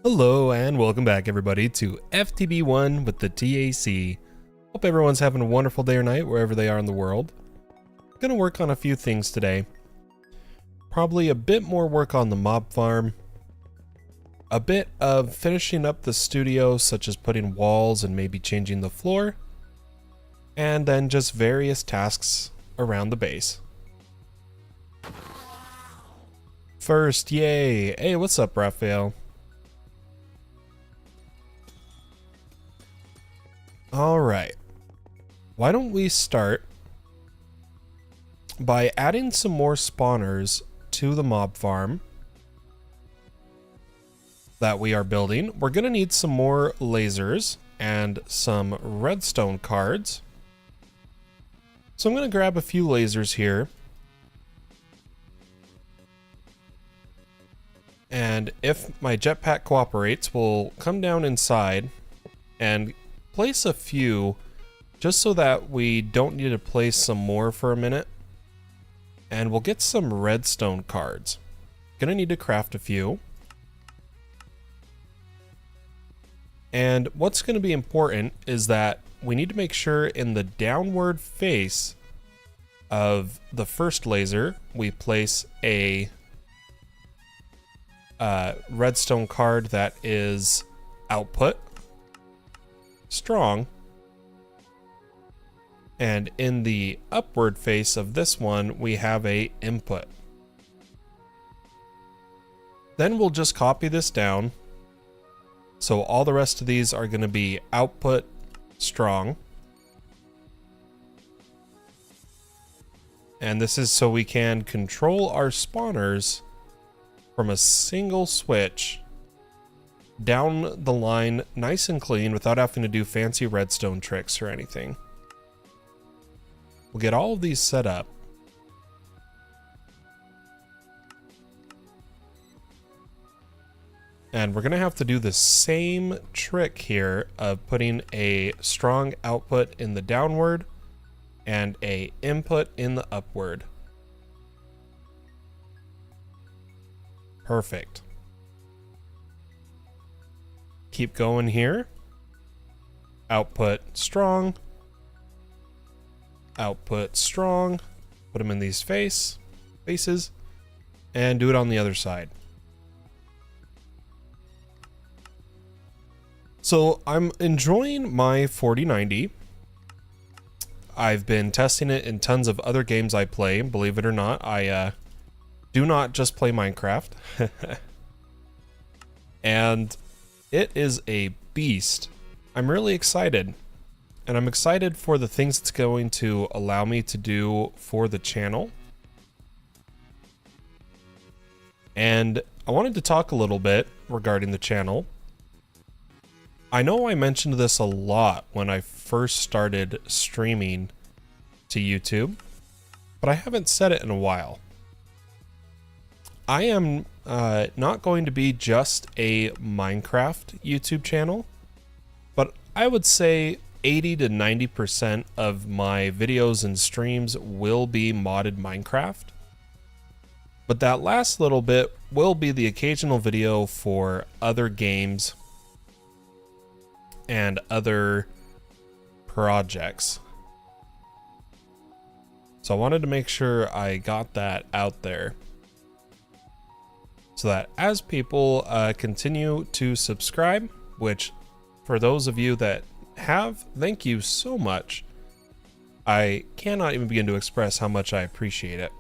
Hello and welcome back everybody to FTB One with the T.A.C. Hope everyone's having a wonderful day or night wherever they are in the world. Gonna work on a few things today. Probably a bit more work on the mob farm. A bit of finishing up the studio, such as putting walls and maybe changing the floor. And then just various tasks around the base. First, yay! Hey, what's up, Raphael? Alright, why don't we start by adding some more spawners to the mob farm that we are building. We're going to need some more lasers and some redstone cards. So I'm going to grab a few lasers here. And if my jetpack cooperates, we'll come down inside and place a few just so that we don't need to place some more for a minute. And we'll get some redstone cards. Gonna need to craft a few. And what's gonna be important is that we need to make sure in the downward face of the first laser, we place a redstone card that is output strong, and in the upward face of this one we have a input. Then we'll just copy this down, so all the rest of these are going to be output strong, and this is so we can control our spawners from a single switch down the line nice and clean without having to do fancy redstone tricks or anything. We'll get all of these set up. And we're going to have to do the same trick here of putting a strong output in the downward and a input in the upward. Perfect. Keep going here. Output strong. Output strong. Put them in these faces. And do it on the other side. So I'm enjoying my 4090. I've been testing it in tons of other games I play. Believe it or not, I do not just play Minecraft. And it is a beast. I'm really excited. And I'm excited for the things it's going to allow me to do for the channel. And I wanted to talk a little bit regarding the channel. I know I mentioned this a lot when I first started streaming to YouTube, but I haven't said it in a while. I am not going to be just a Minecraft YouTube channel, but I would say 80 to 90% of my videos and streams will be modded Minecraft. But that last little bit will be the occasional video for other games and other projects. So I wanted to make sure I got that out there, so that as people continue to subscribe, which for those of you that have, thank you so much. I cannot even begin to express how much I appreciate it.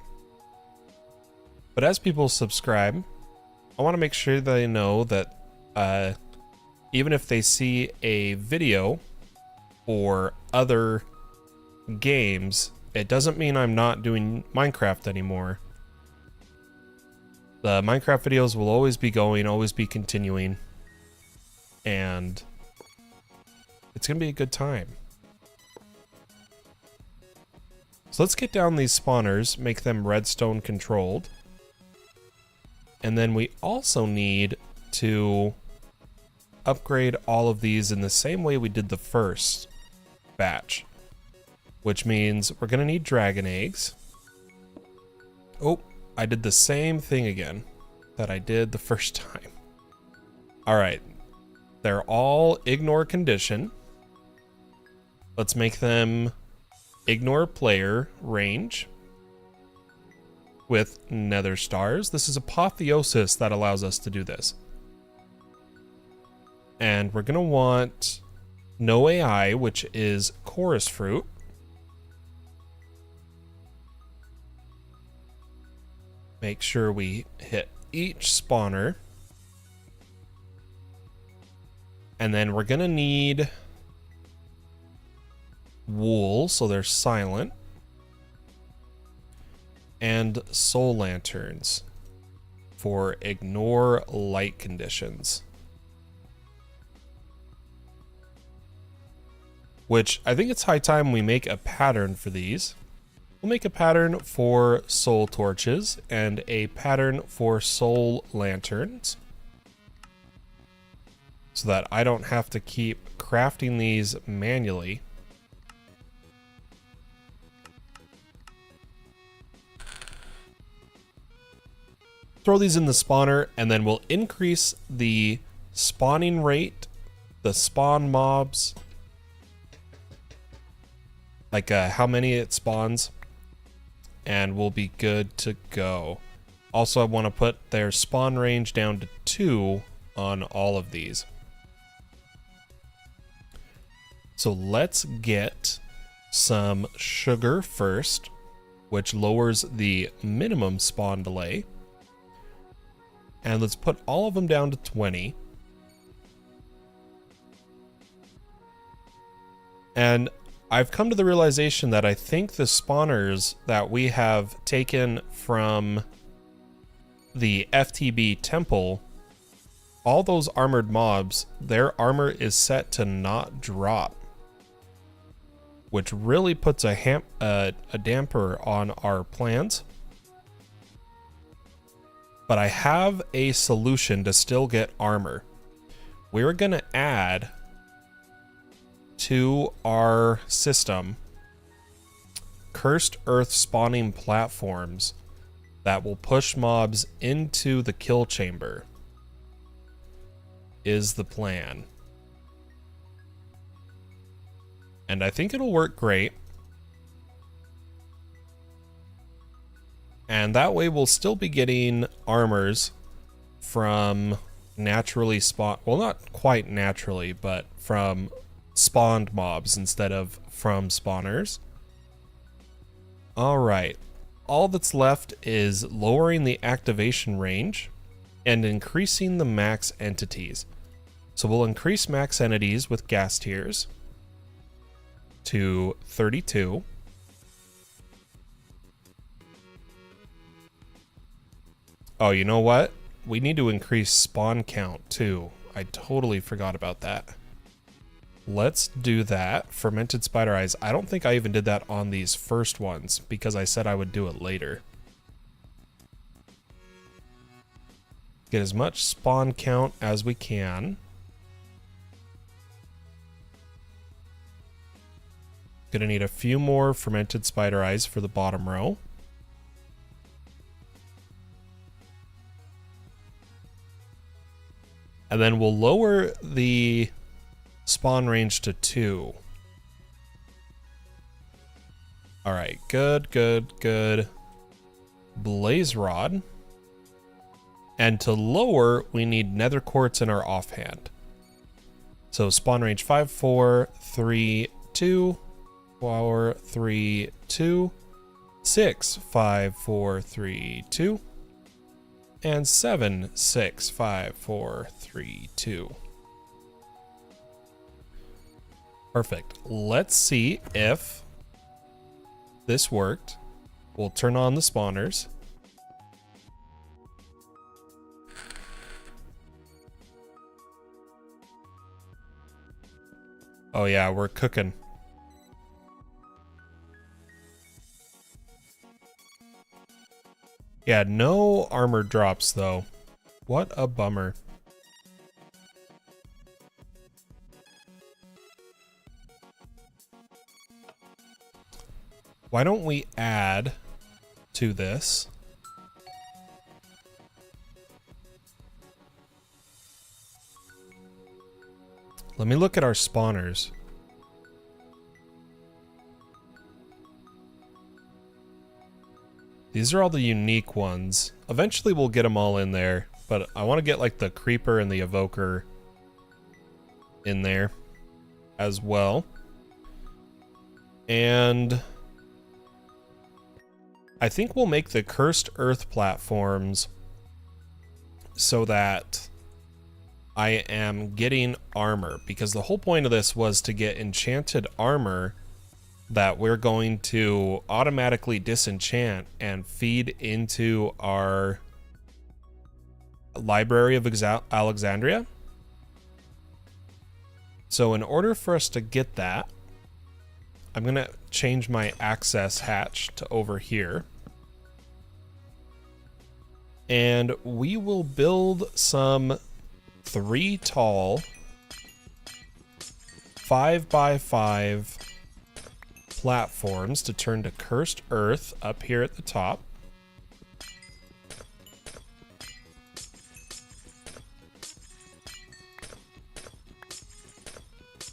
But as people subscribe, I want to make sure they know that even if they see a video or other games, it doesn't mean I'm not doing Minecraft anymore. The Minecraft videos will always be going, always be continuing, and it's gonna be a good time. So let's get down these spawners, make them redstone controlled, and then we also need to upgrade all of these in the same way we did the first batch, which means we're gonna need dragon eggs. Oh, I did the same thing again that I did the first time. All right. They're all ignore condition. Let's make them ignore player range with nether stars. This is apotheosis that allows us to do this. And we're going to want no AI, which is chorus fruit. Make sure we hit each spawner. And then we're going to need wool, so they're silent. And soul lanterns for ignore light conditions. Which I think it's high time we make a pattern for these. We'll make a pattern for soul torches and a pattern for soul lanterns, so that I don't have to keep crafting these manually. Throw these in the spawner, and then we'll increase the spawning rate, the spawn mobs, like how many it spawns, and we'll be good to go. Also, I want to put their spawn range down to 2 on all of these. So let's get some sugar first, which lowers the minimum spawn delay. And let's put all of them down to 20. And I've come to the realization that I think the spawners that we have taken from the FTB temple, all those armored mobs, their armor is set to not drop, which really puts a damper on our plans. But I have a solution to still get armor. We're going to add to our system cursed earth spawning platforms that will push mobs into the kill chamber, is the plan. And I think it'll work great. And that way we'll still be getting armors from naturally spawn, well, not quite naturally, but from spawned mobs instead of from spawners. All right, all that's left is lowering the activation range and increasing the max entities. So we'll increase max entities with gas tiers to 32. Oh, you know what? We need to increase spawn count too. I totally forgot about that. Let's do that. Fermented spider eyes. I don't think I even did that on these first ones because I said I would do it later. Get as much spawn count as we can. Gonna need a few more fermented spider eyes for the bottom row. And then we'll lower the spawn range to 2. All right, good, good, good. Blaze rod. And to lower, we need nether quartz in our offhand. So spawn range 5, 4, 3, 2, 4, 3, 2, 6, 5, 4, 3, 2, and 7, 6, 5, 4, 3, 2. Perfect. Let's see if this worked. We'll turn on the spawners. Oh yeah, we're cooking. Yeah, no armor drops though. What a bummer. Why don't we add to this? Let me look at our spawners. These are all the unique ones. Eventually we'll get them all in there, but I want to get like the creeper and the evoker in there as well. And I think we'll make the cursed earth platforms so that I am getting armor, because the whole point of this was to get enchanted armor that we're going to automatically disenchant and feed into our Library of Alexandria. So in order for us to get that, I'm gonna change my access hatch to over here. And we will build some 3 tall 5x5 platforms to turn to cursed earth up here at the top.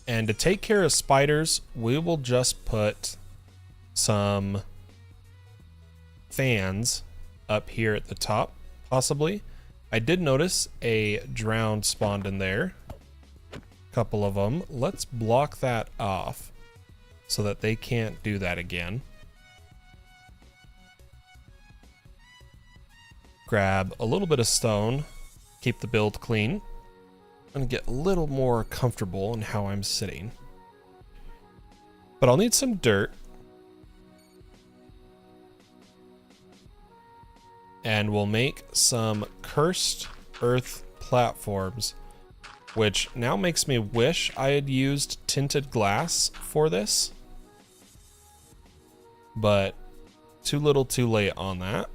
And to take care of spiders, we will just put some fans up here at the top, possibly. I did notice a drowned spawned in there. A couple of them. Let's block that off so that they can't do that again. Grab a little bit of stone, keep the build clean. I'm gonna get a little more comfortable in how I'm sitting. But I'll need some dirt. And we'll make some cursed earth platforms, which now makes me wish I had used tinted glass for this. But too little too late on that.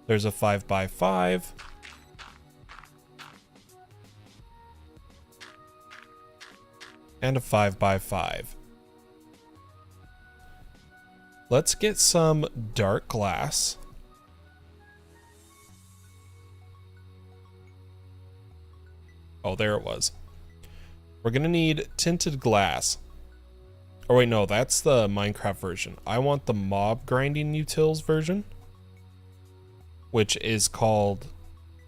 There's a 5x5. And a 5x5. Let's get some dark glass. Oh, there it was. We're gonna need tinted glass. Oh wait, no, that's the Minecraft version. I want the mob grinding utils version, which is called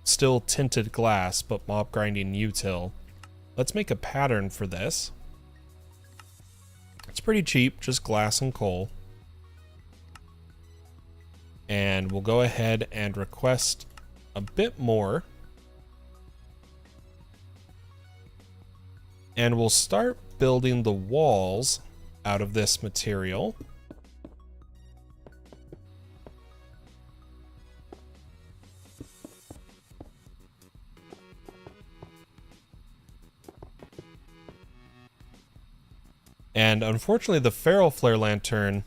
still tinted glass, but mob grinding util. Let's make a pattern for this. It's pretty cheap, just glass and coal. And we'll go ahead and request a bit more. And we'll start building the walls out of this material. And unfortunately, the Feral Flare Lantern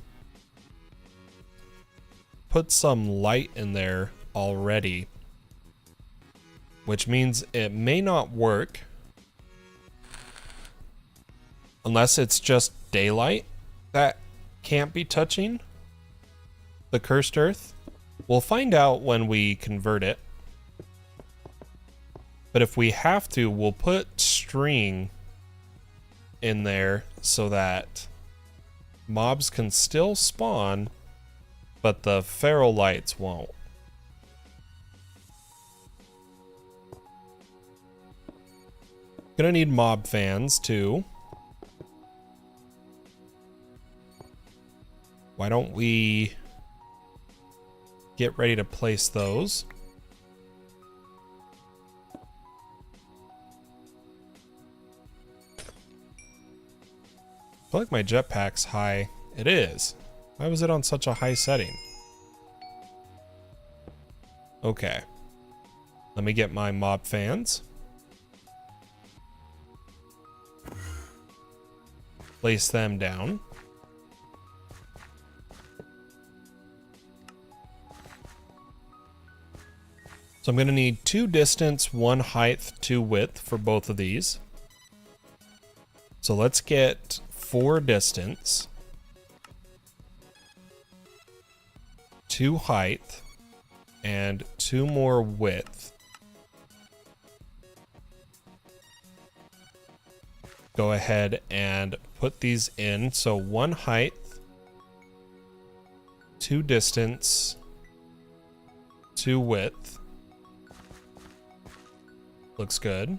put some light in there already, which means it may not work unless it's just daylight that can't be touching the cursed earth. We'll find out when we convert it. But if we have to, we'll put string in there so that mobs can still spawn, but the feral lights won't. Gonna need mob fans too. Why don't we get ready to place those? I feel like my jetpack's high. It is. Why was it on such a high setting? Okay. Let me get my mob fans. Place them down. So I'm going to need 2 distance, 1 height, 2 width for both of these. So let's get 4 distance, 2 height, and 2 more width. go ahead and put these in. So 1 height, 2 distance, 2 width. Looks good.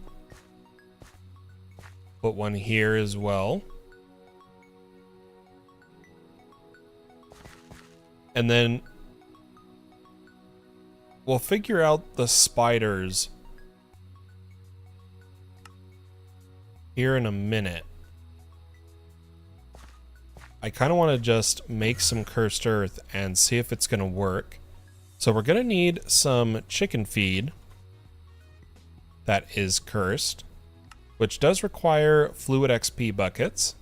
Put 1 here as well. And then we'll figure out the spiders here in a minute. I kind of want to just make some cursed earth and see if it's going to work. So we're going to need some chicken feed that is cursed, which does require fluid XP buckets.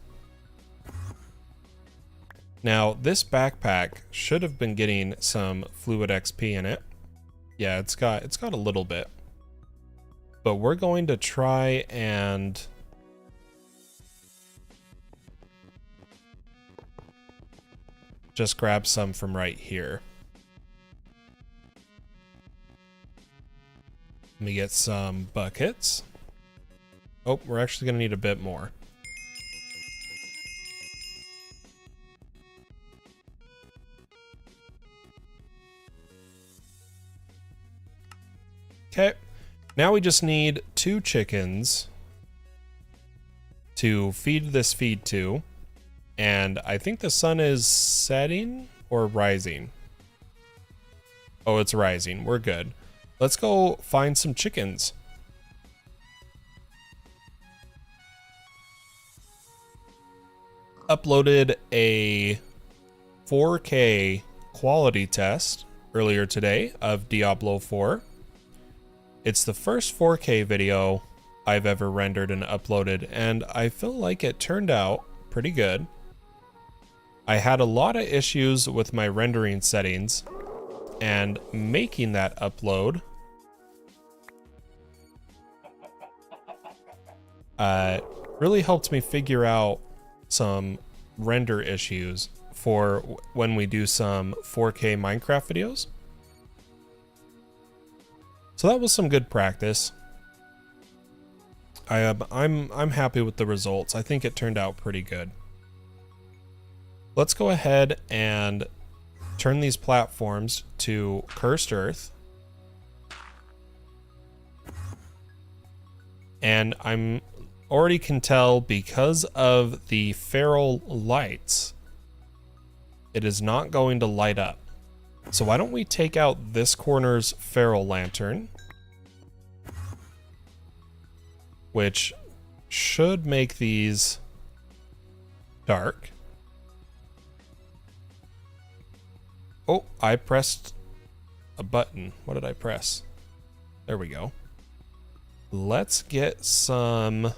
Now, this backpack should have been getting some fluid XP in it. Yeah, it's got a little bit. But we're going to try and just grab some from right here. Let me get some buckets. Oh, we're actually going to need a bit more. Okay, now we just need 2 chickens to feed this feed to. And I think the sun is setting or rising. Oh, it's rising. We're good. Let's go find some chickens. Uploaded a 4K quality test earlier today of Diablo 4. It's the first 4K video I've ever rendered and uploaded, and I feel like it turned out pretty good. I had a lot of issues with my rendering settings, and making that upload really helped me figure out some render issues for when we do some 4K Minecraft videos. So that was some good practice. I'm happy with the results. I think it turned out pretty good. Let's go ahead and turn these platforms to cursed earth. And I'm already can tell because of the feral lights, it is not going to light up. So why don't we take out this corner's feral lantern, which should make these dark. Oh, I pressed a button. What did I press? There we go. Let's get some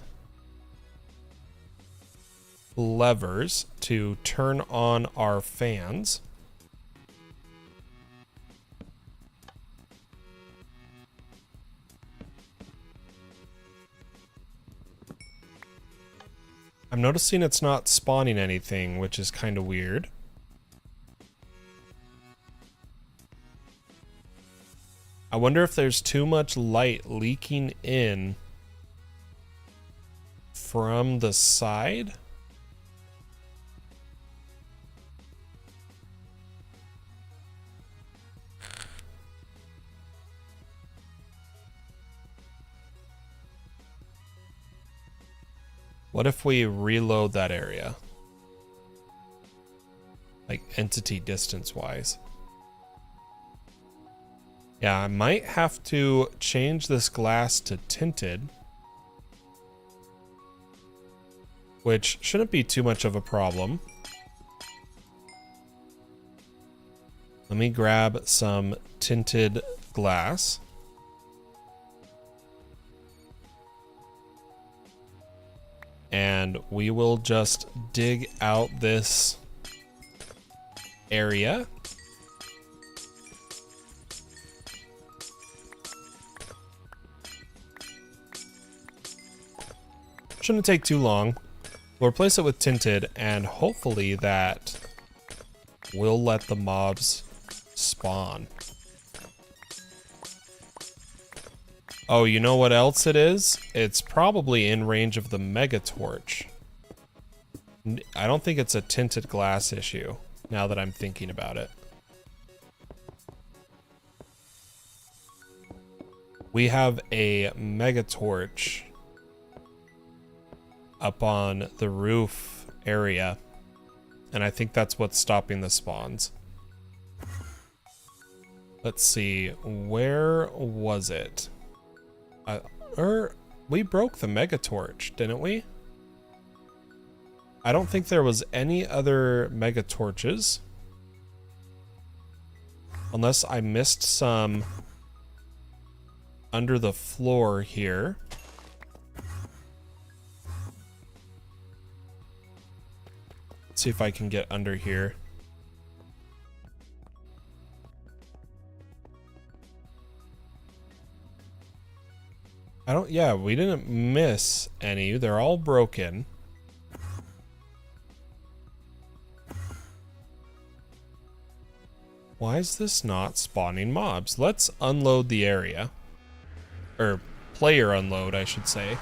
levers to turn on our fans. I'm noticing it's not spawning anything, which is kind of weird. I wonder if there's too much light leaking in from the side. What if we reload that area? Like entity distance wise. Yeah, I might have to change this glass to tinted, which shouldn't be too much of a problem. Let me grab some tinted glass. And we will just dig out this area. Shouldn't take too long. We'll replace it with tinted, and hopefully that will let the mobs spawn. Oh, you know what else it is? It's probably in range of the mega torch. I don't think it's a tinted glass issue, now that I'm thinking about it. We have a mega torch up on the roof area, and I think that's what's stopping the spawns. Let's see, where was it? We broke the mega torch, didn't we? I don't think there was any other mega torches. Unless I missed some under the floor here. Let's see if I can get under here. Yeah, we didn't miss any. They're all broken. Why is this not spawning mobs? Let's unload the area. Or player unload, I should say.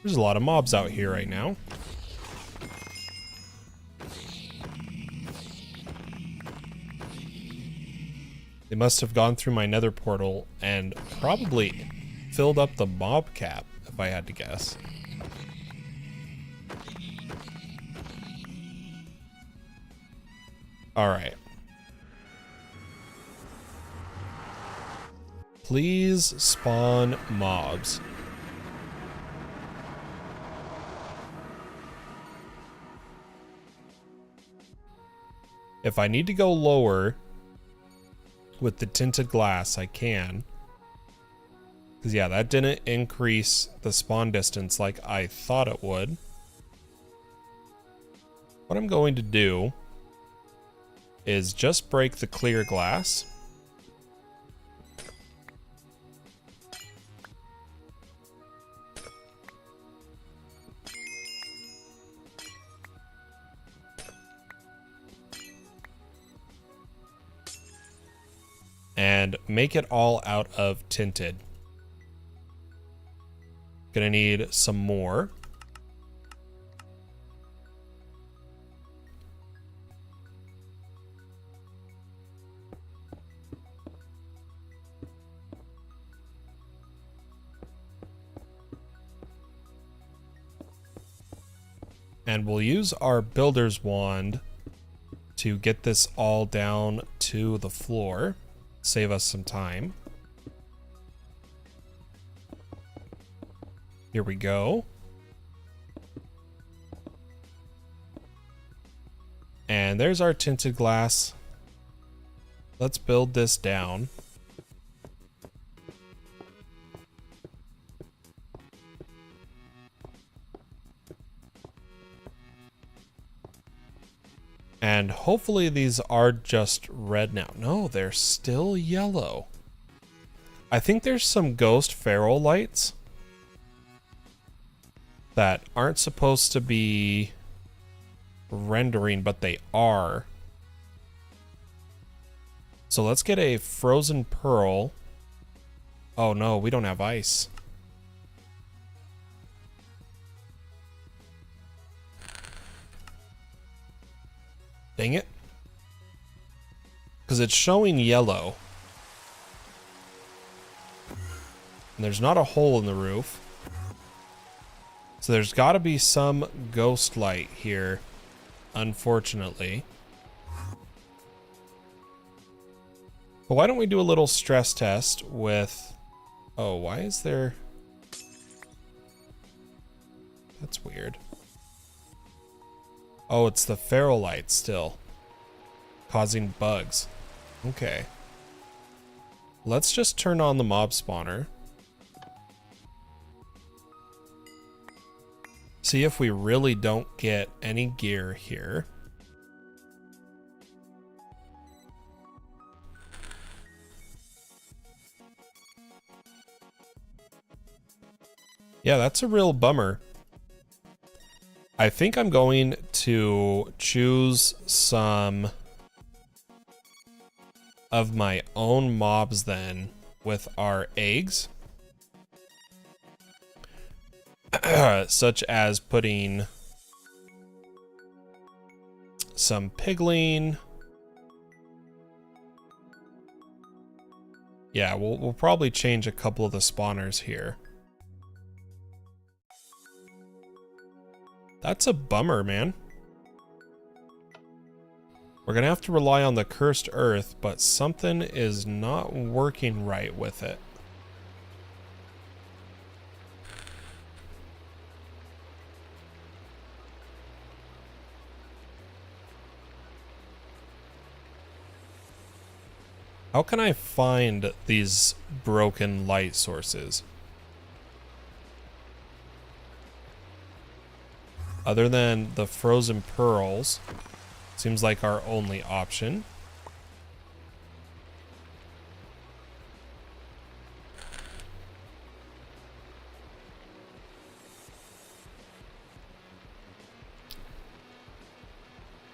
There's a lot of mobs out here right now. They must have gone through my nether portal and probably filled up the mob cap, if I had to guess. Alright. Please spawn mobs. If I need to go lower with the tinted glass, I can. Because yeah, that didn't increase the spawn distance like I thought it would. What I'm going to do is just break the clear glass. And make it all out of tinted. Gonna need some more. And we'll use our builder's wand to get this all down to the floor. Save us some time. Here we go. And there's our tinted glass. Let's build this down. And hopefully these are just red now. No, they're still yellow. I think there's some ghost feral lights that aren't supposed to be rendering, but they are. So let's get a frozen pearl. Oh no, we don't have ice. Dang it. Because it's showing yellow. And there's not a hole in the roof. So there's got to be some ghost light here, unfortunately. But why don't we do a little stress test with... Oh, why is there... That's weird. Oh, it's the feral light still. Causing bugs. Okay. Let's just turn on the mob spawner. See if we really don't get any gear here. Yeah, that's a real bummer. I think I'm going to choose some of my own mobs then with our eggs. Such as putting some pigling. Yeah, we'll probably change a couple of the spawners here. That's a bummer, man. We're gonna have to rely on the cursed earth, but something is not working right with it. How can I find these broken light sources? Other than the frozen pearls, seems like our only option.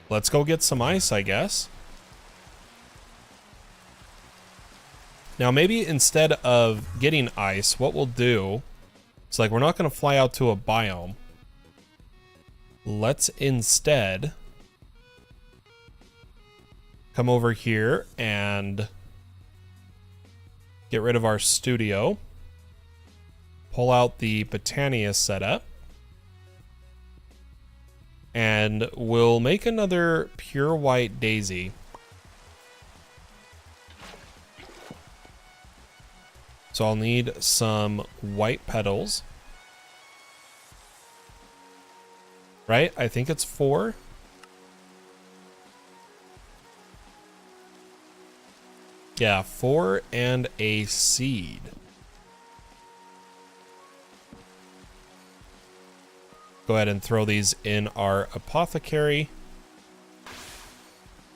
Let's go get some ice, I guess. Now maybe instead of getting ice, what we'll do is, like, we're not going to fly out to a biome. Let's instead come over here and get rid of our studio. Pull out the Botania setup. And we'll make another pure white daisy. So I'll need some white petals. Right? I think it's 4. Yeah, 4 and a seed. Go ahead and throw these in our apothecary.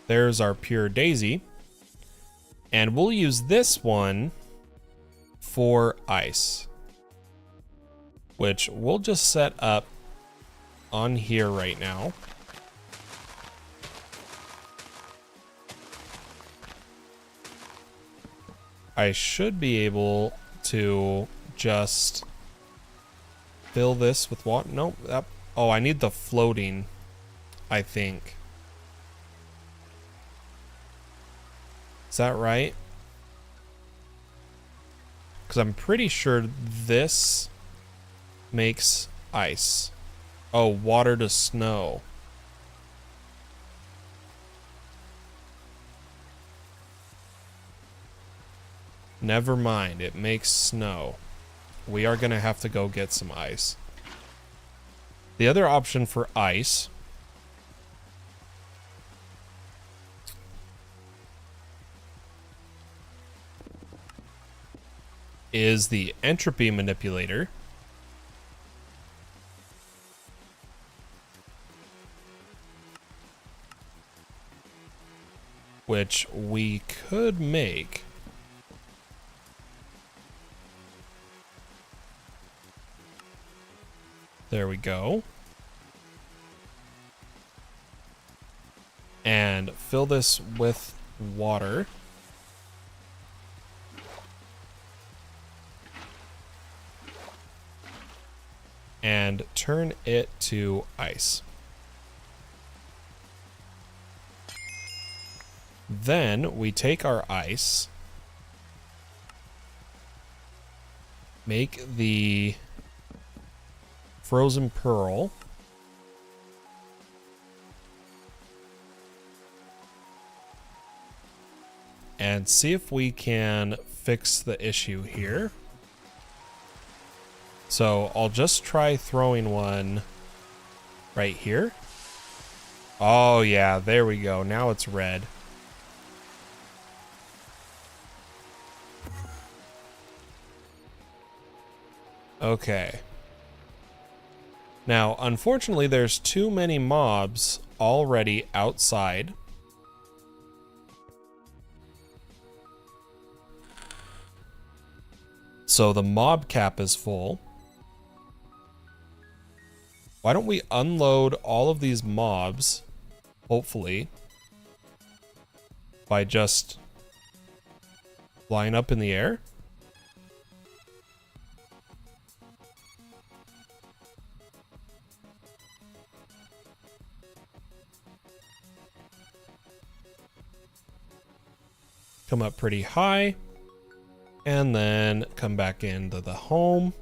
There's our pure daisy. And we'll use this one for ice, which we'll just set up on here right now. I should be able to just fill this with water. Nope. Oh, I need the floating, I think. Is that right? Because I'm pretty sure this makes ice. Oh, water to snow. Never mind, it makes snow. We are gonna have to go get some ice. The other option for ice is the entropy manipulator, which we could make. There we go. And fill this with water. And turn it to ice. Then we take our ice, make the frozen pearl, and see if we can fix the issue here. So I'll just try throwing one right here. Oh yeah, there we go. Now it's red. Okay. Now, unfortunately, there's too many mobs already outside. So the mob cap is full. Why don't we unload all of these mobs, hopefully, by just flying up in the air? Come up pretty high, and then come back into the home.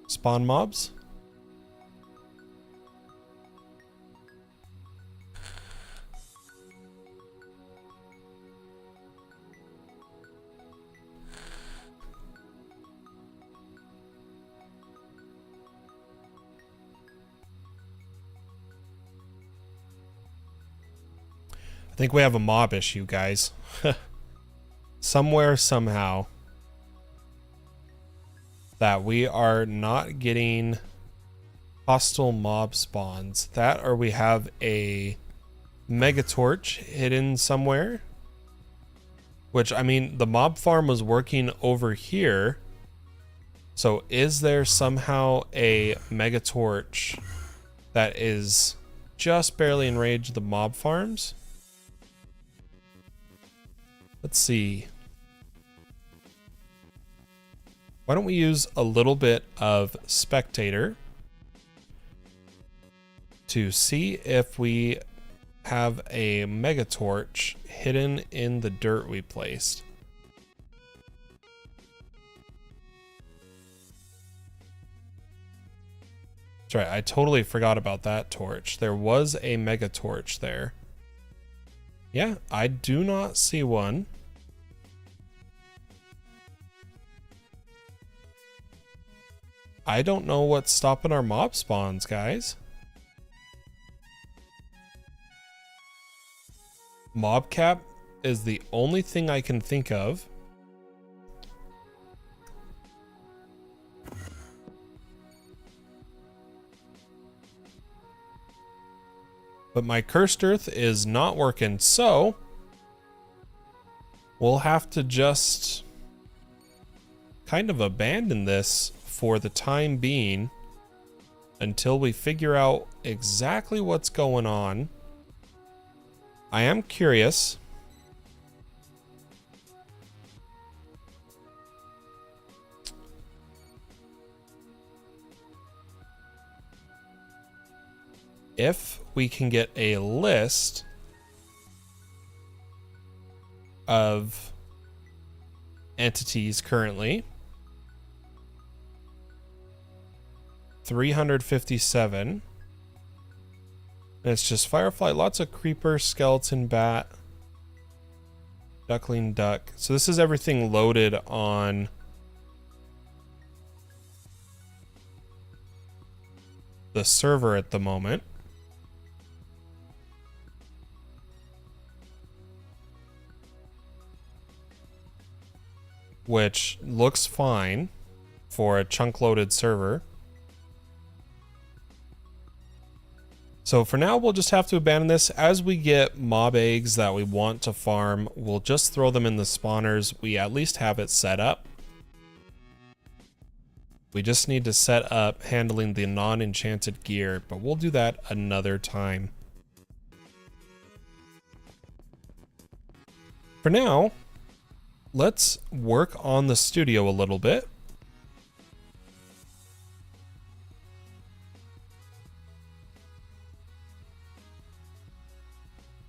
Spawn mobs. I think we have a mob issue, guys. Somewhere, somehow, that we are not getting hostile mob spawns. That, or we have a mega torch hidden somewhere. Which, I mean, the mob farm was working over here. So is there somehow a mega torch that is just barely in range of the mob farms? Let's see. Why don't we use a little bit of spectator to see if we have a mega torch hidden in the dirt we placed. That's right, I totally forgot about that torch. There was a mega torch there. Yeah, I do not see one. I don't know what's stopping our mob spawns, guys. Mob cap is the only thing I can think of. But my cursed earth is not working, so we'll have to just kind of abandon this for the time being until we figure out exactly what's going on. I am curious. If we can get a list of entities currently. 357. And it's just firefly, lots of creeper, skeleton, bat, duckling, duck. So this is everything loaded on the server at the moment. Which looks fine for a chunk loaded server. So for now, we'll just have to abandon this. As we get mob eggs that we want to farm, we'll just throw them in the spawners. We at least have it set up. We just need to set up handling the non-enchanted gear, but we'll do that another time. For now, let's work on the studio a little bit.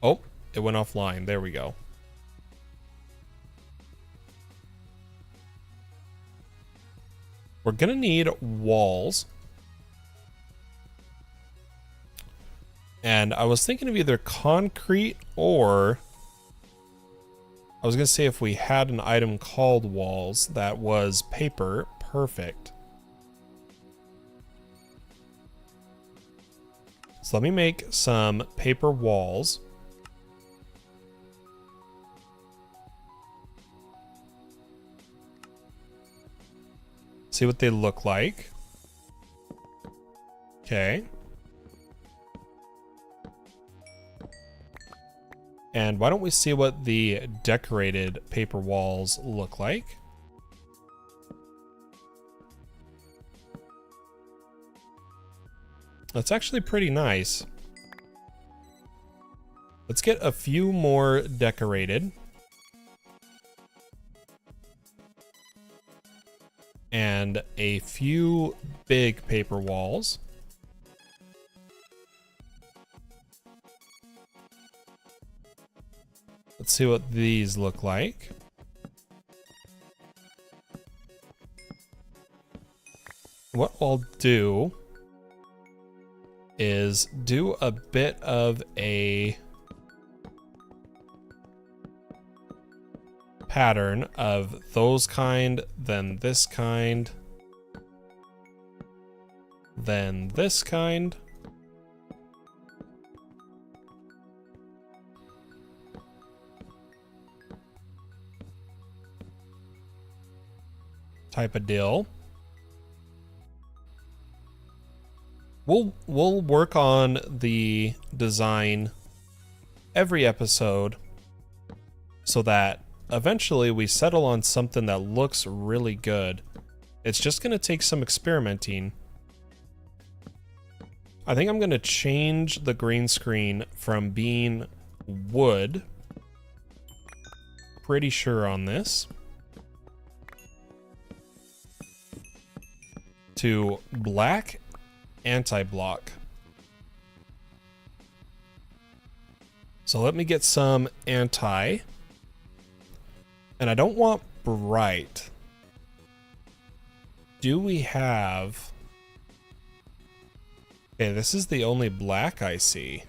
Oh, it went offline. There we go. We're gonna need walls. And I was thinking of either concrete or I was gonna say if we had an item called walls that was paper, perfect. So let me make some paper walls. See what they look like. Okay. And why don't we see what the decorated paper walls look like? That's actually pretty nice. Let's get a few more decorated. And a few big paper walls. Let's see what these look like. What I'll do is do a bit of a pattern of those kind, then this kind, then this kind. Type of deal. We'll work on the design every episode so that eventually we settle on something that looks really good. It's just going to take some experimenting. I think I'm going to change the green screen from being wood. Pretty sure on this. To black anti-block. So let me get some anti. And I don't want bright. Do we have... Okay, this is the only black I see.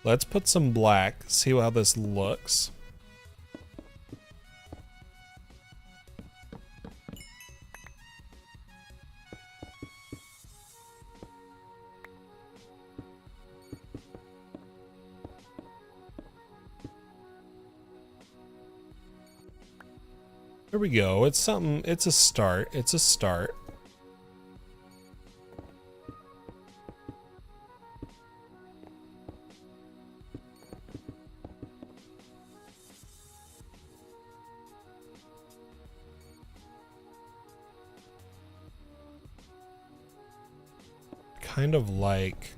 Let's put some black, see how this looks. There we go. It's something, it's a start. It's a start. Kind of like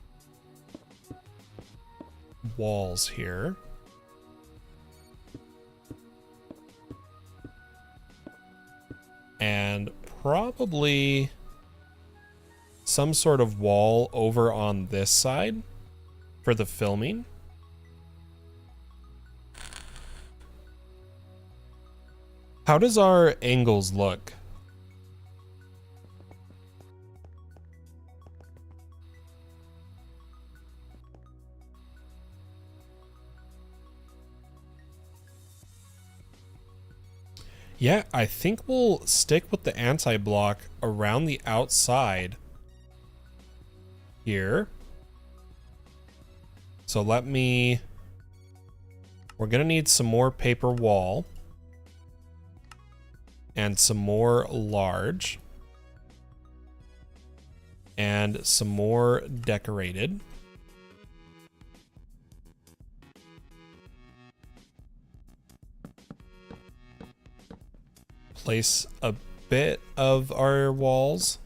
walls here. And probably some sort of wall over on this side for the filming. How does our angles look? Yeah, I think we'll stick with the anti-block around the outside here. So we're gonna need some more paper wall and some more large and some more decorated. Place a bit of our walls.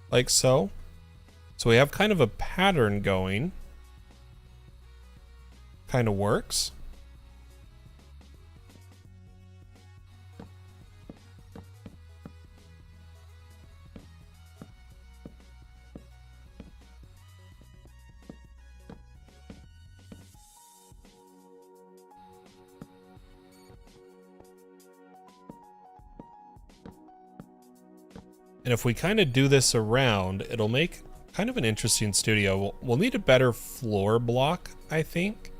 Like so. So we have kind of a pattern going. Kind of works. And if we kind of do this around, it'll make kind of an interesting studio. We'll need a better floor block, I think.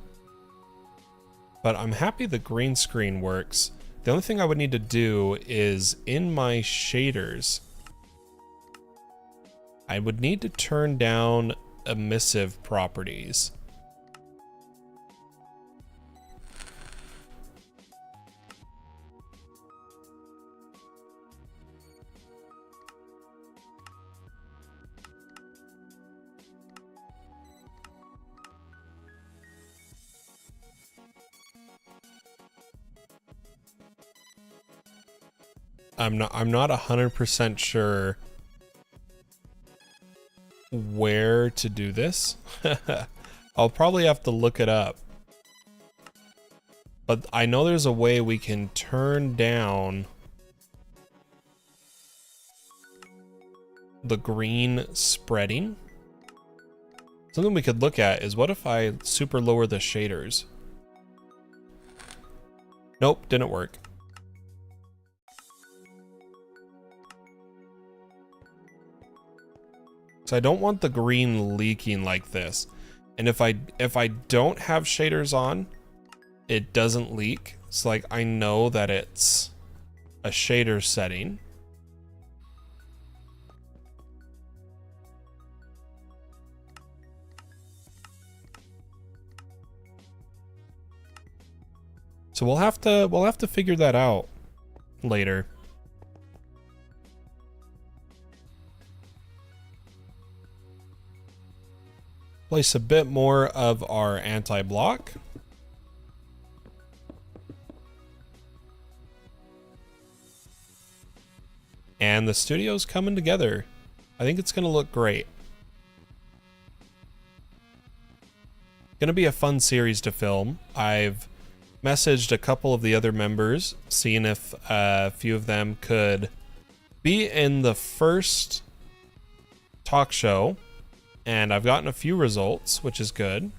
But I'm happy the green screen works. The only thing I would need to do is in my shaders, I would need to turn down emissive properties. I'm not 100% sure where to do this. I'll probably have to look it up. But I know there's a way we can turn down the green spreading. Something we could look at is, what if I super lower the shaders? Nope, didn't work. So I don't want the green leaking like this. And if I don't have shaders on, it doesn't leak. So like I know that it's a shader setting. So we'll have to figure that out later. Place a bit more of our anti-block. And the studio's coming together. I think it's gonna look great. Gonna be a fun series to film. I've messaged a couple of the other members, seeing if a few of them could be in the first talk show, and I've gotten a few results, which is good.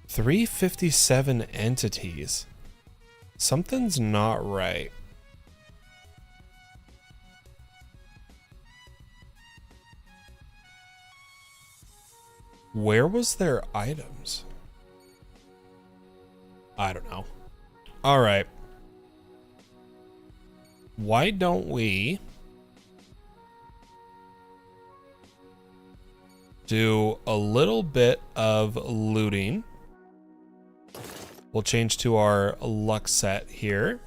$357 entities. Something's not right. Where was their items? I don't know. All right. Why don't we do a little bit of looting? We'll change to our luck set here.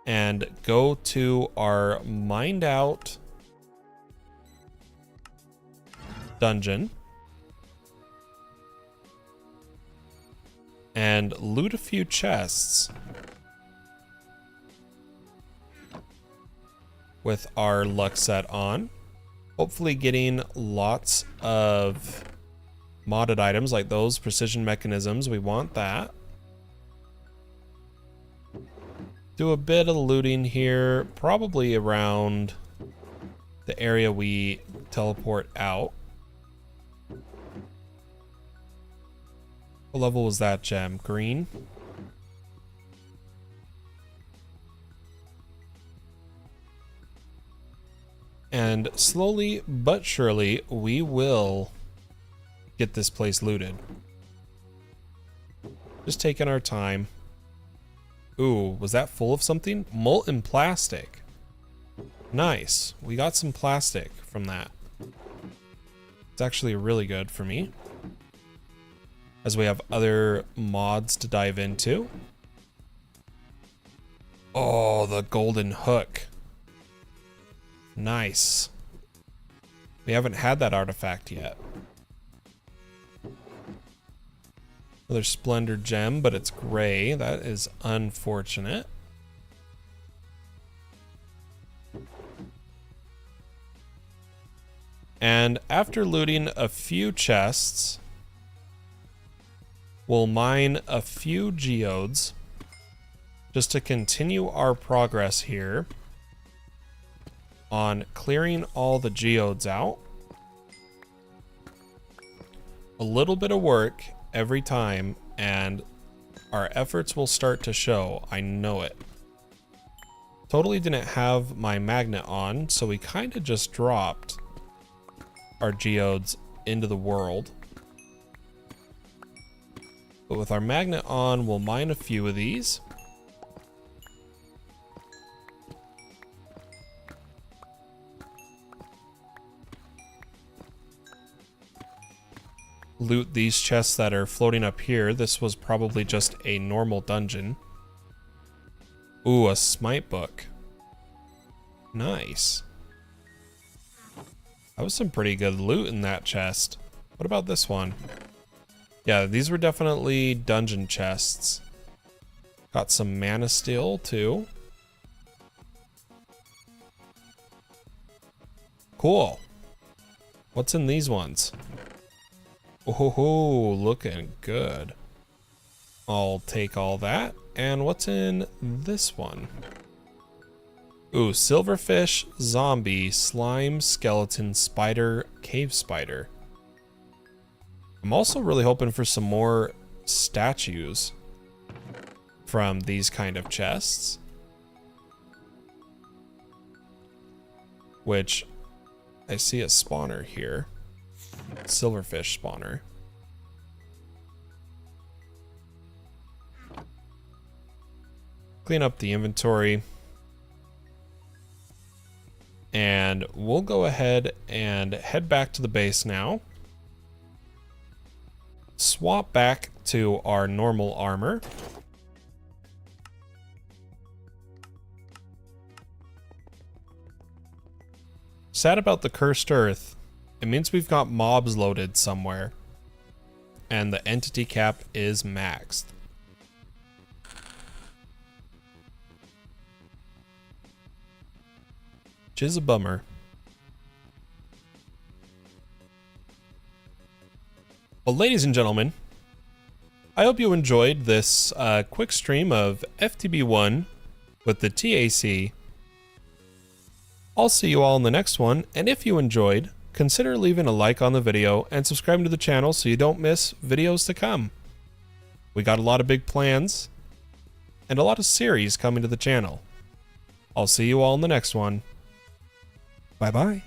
And go to our mined out dungeon. And loot a few chests with our luck set on. Hopefully getting lots of modded items like those precision mechanisms. We want that. Do a bit of looting here, probably around the area we teleport out. What level was that gem? Green? And slowly but surely, we will get this place looted. Just taking our time. Ooh, was that full of something? Molten plastic. Nice. We got some plastic from that. It's actually really good for me, as we have other mods to dive into. Oh, the golden hook. Nice. We haven't had that artifact yet. Another splendor gem, but it's gray. That is unfortunate. And after looting a few chests, we'll mine a few geodes just to continue our progress here on clearing all the geodes out. A little bit of work every time, and our efforts will start to show. I know it. Totally didn't have my magnet on, so we kind of just dropped our geodes into the world. But with our magnet on, we'll mine a few of these. Loot these chests that are floating up here. This was probably just a normal dungeon. Ooh, a smite book. Nice. That was some pretty good loot in that chest. What about this one? Yeah, these were definitely dungeon chests. Got some mana steel too. Cool. What's in these ones? Oh, looking good. I'll take all that. And what's in this one? Ooh, silverfish, zombie, slime, skeleton, spider, cave spider. I'm also really hoping for some more statues from these kind of chests. Which, I see a spawner here. Silverfish spawner. Clean up the inventory. And we'll go ahead and head back to the base now. Swap back to our normal armor. Sad about the cursed earth. It means we've got mobs loaded somewhere. And the entity cap is maxed. Which is a bummer. Well, ladies and gentlemen, I hope you enjoyed this quick stream of FTB One with the T.A.C. I'll see you all in the next one, and if you enjoyed, consider leaving a like on the video and subscribing to the channel so you don't miss videos to come. We got a lot of big plans and a lot of series coming to the channel. I'll see you all in the next one. Bye-bye.